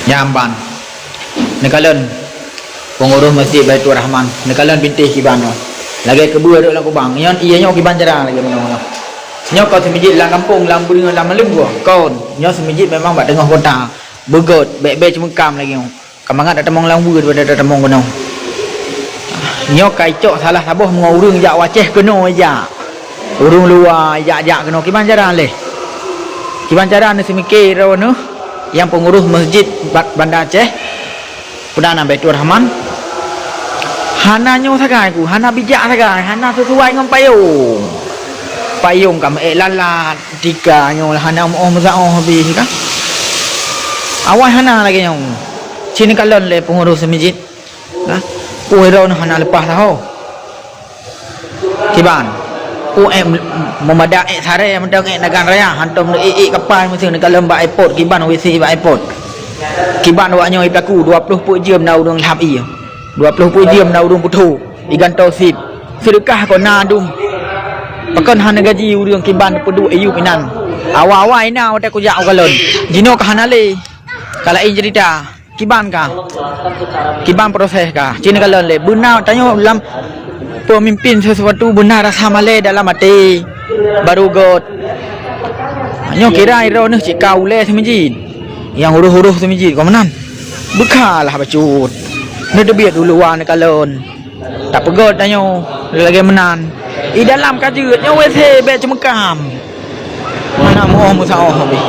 Nyamban nekalan pengurus masjid Baitur Rahman nekalan bintih kibano lagi kedua duk laku bang nyon iya nyo kiban jarang lagi mana nyo kau semijit lang kampung lang bunga lang melung gua kau nyo semijit memang bak tengah kota begot bek cuma kam lagi kamangat ada temong lang bu daripada ada temong kono nyo kaicok salah sabuh mengurung jak waceh keno aja urung luar jak keno kiban jarang leh kiban jarang ni semikir rawono yang pengurus masjid Banda Aceh Perdana Baitur Rahman hana nyo sagai ku hana bijak sagai hana sesuai dengan payung kam lalat tiga nyo hana mazao habis kan awal hana lagi nyo sini kalon le pengurus masjid nah puero hana lepas tahu kiban memadak sare mendang nagan raya hantum kapal mesti nak dalam bak airport kiban WC bak airport kiban waknya ipaku 20 puk jam na urang lap 20 puk jam na urang putu igantau sip sedekah ko na dum pakon han gaji urang kiban pedu ayu pinan awal-awal ina wate ku jak galon jino ka hanale kala cerita kiban proses ka cina galon le bunau tanyo lam pemimpin sesuatu benar rasa malai dalam hati baru got nyo kira iro ni cik kau le semijin yang huruf-huruf semijin kau menan bekalah bacut ni debiat dulu wan kalon tak pegot tanyo lagi menan i dalam kajut nyo wc be cemekam mana mau musao habis